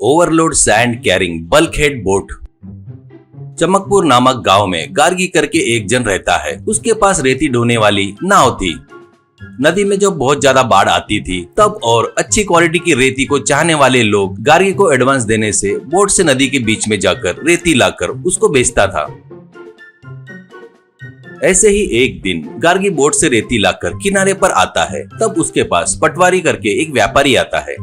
Overload sand carrying bulkhead boat. Chamakpur नामक गांव में गार्गी करके एक जन रहता है। उसके पास रेती ढोने वाली नाव थी। नदी में जब बहुत ज्यादा बाढ़ आती थी तब और अच्छी क्वालिटी की रेती को चाहने वाले लोग गार्गी को एडवांस देने से बोट से नदी के बीच में जाकर रेती लाकर उसको बेचता था। ऐसे ही एक दिन गार्गी बोट से रेती लाकर किनारे पर आता है। तब उसके पास पटवारी करके एक व्यापारी आता है।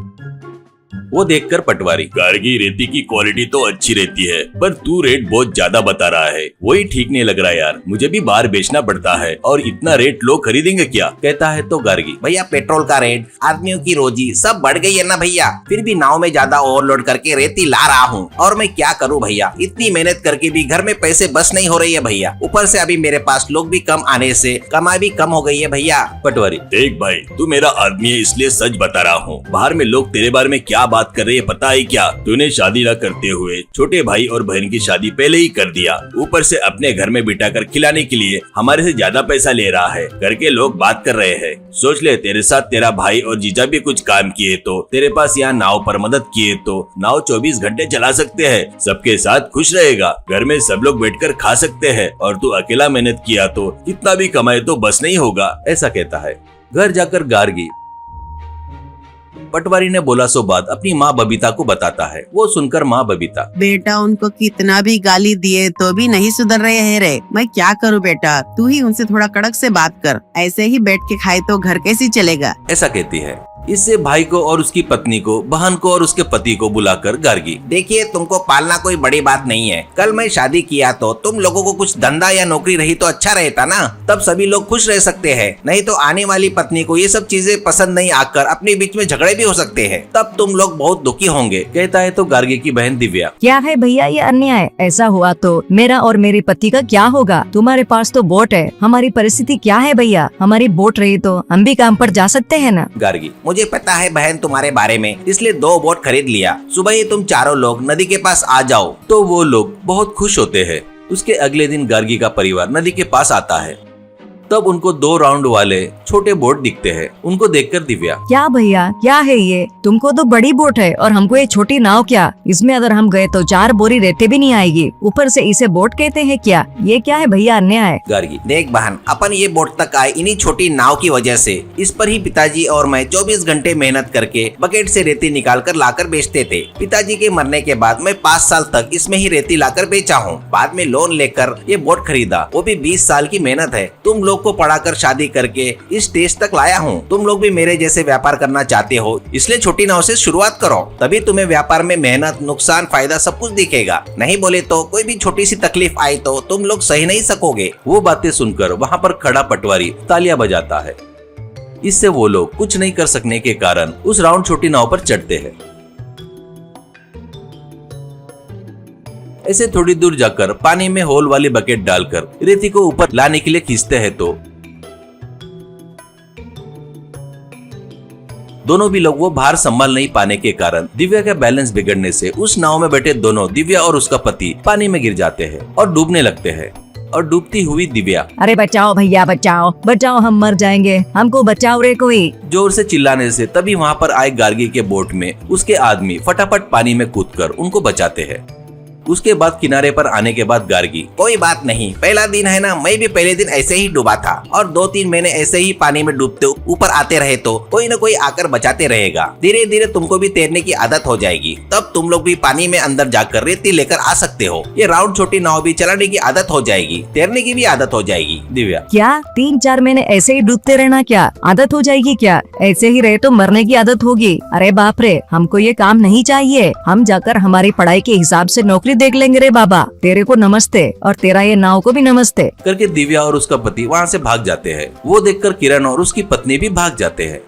वो देखकर पटवारी, गार्गी रेती की क्वालिटी तो अच्छी रहती है, पर तू रेट बहुत ज्यादा बता रहा है। वही ठीक नहीं लग रहा यार, मुझे भी बाहर बेचना पड़ता है और इतना रेट लोग खरीदेंगे क्या? कहता है तो गार्गी, भैया पेट्रोल का रेट, आदमियों की रोजी सब बढ़ गई है ना भैया। फिर भी नाव में ज्यादा ओवरलोड करके रेती ला रहा हूँ और मैं क्या करूँ भैया, इतनी मेहनत करके भी घर में पैसे बस नहीं हो रही है भैया। ऊपर से अभी मेरे पास लोग भी कम आने से कमाई भी कम हो गई है भैया। पटवारी, देख भाई, तू मेरा आदमी है इसलिए सच बता रहा हूँ। बाहर में लोग तेरे बारे में क्या बात कर रहे हैं पता है क्या? तूने शादी न करते हुए छोटे भाई और बहन की शादी पहले ही कर दिया, ऊपर से अपने घर में बिठाकर खिलाने के लिए हमारे से ज्यादा पैसा ले रहा है करके लोग बात कर रहे हैं। सोच ले, तेरे साथ तेरा भाई और जीजा भी कुछ काम किए तो, तेरे पास यहाँ नाव पर मदद किए तो नाव 24 घंटे चला सकते हैं, सबके साथ खुश रहेगा, घर में सब लोग बैठकर खा सकते हैं। और तू अकेला मेहनत किया तो कितना भी कमाए तो बस नहीं होगा, ऐसा कहता है। घर जाकर गार्गी पटवारी ने बोला सो बात अपनी माँ बबीता को बताता है। वो सुनकर माँ बबीता, बेटा उनको कितना भी गाली दिए तो भी नहीं सुधर रहे हैं रे। मैं क्या करूँ बेटा, तू ही उनसे थोड़ा कड़क से बात कर। ऐसे ही बैठ के खाए तो घर कैसे चलेगा, ऐसा कहती है। इससे भाई को और उसकी पत्नी को, बहन को और उसके पति को बुलाकर गार्गी, देखिए तुमको पालना कोई बड़ी बात नहीं है। कल मैं शादी किया तो तुम लोगों को कुछ धंधा या नौकरी रही तो अच्छा रहता ना, तब सभी लोग खुश रह सकते हैं। नहीं तो आने वाली पत्नी को ये सब चीजें पसंद नहीं आकर अपने बीच में झगड़े भी हो सकते हैं, तब तुम लोग बहुत दुखी होंगे। कहता है तो गार्गी की बहन दिव्या, क्या है भैया ये अन्याय? ऐसा हुआ तो मेरा और मेरे पति का क्या होगा? तुम्हारे पास तो बोट है, हमारी परिस्थिति क्या है भैया? हमारी बोट रही तो हम भी काम पर जा सकते हैं ना। गार्गी, मुझे पता है बहन तुम्हारे बारे में, इसलिए 2 बोट खरीद लिया। सुबह ही तुम चारों लोग नदी के पास आ जाओ। तो वो लोग बहुत खुश होते हैं। उसके अगले दिन गार्गी का परिवार नदी के पास आता है। तब उनको 2 राउंड वाले छोटे बोट दिखते हैं। उनको देखकर दिव्या, क्या भैया क्या है ये? तुमको तो बड़ी बोट है और हमको ये छोटी नाव क्या? इसमें अगर हम गए तो 4 बोरी रेते भी नहीं आएगी, ऊपर से इसे बोट कहते हैं क्या? ये क्या है भैया, अन्याय है। गार्गी, देख बहन, अपन ये बोट तक आए इन्हीं छोटी नाव की वजह से। इस पर ही पिताजी और मैं 24 घंटे मेहनत करके बकेट से रेती निकाल कर लाकर बेचते थे। पिताजी के मरने के बाद मैं 5 साल तक इसमें ही रेती लाकर बेचा हूँ। बाद में लोन लेकर ये बोट खरीदा, वो भी 20 साल की मेहनत है। तुम लोग को पढ़ाकर शादी करके इस स्टेज तक लाया हूँ। तुम लोग भी मेरे जैसे व्यापार करना चाहते हो, इसलिए छोटी नाव से शुरुआत करो, तभी तुम्हें व्यापार में मेहनत, नुकसान, फायदा सब कुछ दिखेगा। नहीं बोले तो कोई भी छोटी सी तकलीफ आई तो तुम लोग सही नहीं सकोगे। वो बातें सुनकर वहाँ पर खड़ा पटवारी तालियां बजाता है। इससे वो लोग कुछ नहीं कर सकने के कारण उस राउंड छोटी नाव पर चढ़ते हैं। ऐसे थोड़ी दूर जाकर पानी में होल वाली बकेट डालकर रेती को ऊपर लाने के लिए खींचते हैं तो दोनों भी लोग वो भार संभाल नहीं पाने के कारण दिव्या का बैलेंस बिगड़ने से उस नाव में बैठे दोनों, दिव्या और उसका पति, पानी में गिर जाते हैं और डूबने लगते हैं। और डूबती हुई दिव्या, अरे बचाओ भैया बचाओ बचाओ, हम मर जाएंगे, हमको बचाओ रे कोई। जोर से चिल्लाने से तभी वहाँ पर आए गार्गी के बोट में उसके आदमी फटाफट पानी में कूदकर उनको बचाते हैं। उसके बाद किनारे पर आने के बाद गार्गी, कोई बात नहीं, पहला दिन है ना, मैं भी पहले दिन ऐसे ही डूबा था और 2-3 महीने ऐसे ही पानी में डूबते ऊपर आते रहे तो कोई न कोई आकर बचाते रहेगा। धीरे धीरे तुमको भी तैरने की आदत हो जाएगी, तब तुम लोग भी पानी में अंदर जाकर रेती लेकर आ सकते हो। ये राउंड छोटी नाव भी चलाने की आदत हो जाएगी, तैरने की भी आदत हो जाएगी। दिव्या, क्या 3-4 महीने ऐसे ही डूबते रहना क्या आदत हो जाएगी क्या? ऐसे ही रहे तो मरने की आदत होगी। अरे बाप रे, हमको ये काम नहीं चाहिए। हम जाकर हमारी पढ़ाई के हिसाब से नौकरी देख लेंगे रे बाबा। तेरे को नमस्ते और तेरा ये नाव को भी नमस्ते करके दिव्या और उसका पति वहाँ से भाग जाते हैं। वो देखकर किरण और उसकी पत्नी भी भाग जाते हैं।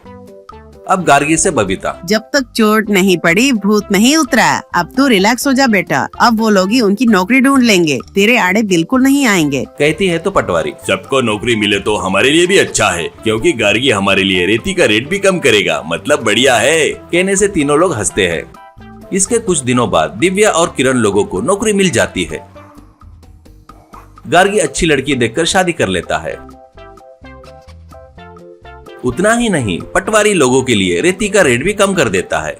अब गार्गी से बबीता, जब तक चोट नहीं पड़ी भूत नहीं उतरा। अब तू रिलैक्स हो जा बेटा, अब वो लोग ही उनकी नौकरी ढूंढ लेंगे, तेरे आड़े बिल्कुल नहीं आएंगे। कहती है तो पटवारी, सबको नौकरी मिले तो हमारे लिए भी अच्छा है, क्योंकि गार्गी हमारे लिए रेती का रेट भी कम करेगा, मतलब बढ़िया है। कहने से तीनों लोग हंसते हैं। इसके कुछ दिनों बाद दिव्या और किरण लोगों को नौकरी मिल जाती है। गार्गी अच्छी लड़की देखकर शादी कर लेता है। उतना ही नहीं, पटवारी लोगों के लिए रेती का रेट भी कम कर देता है।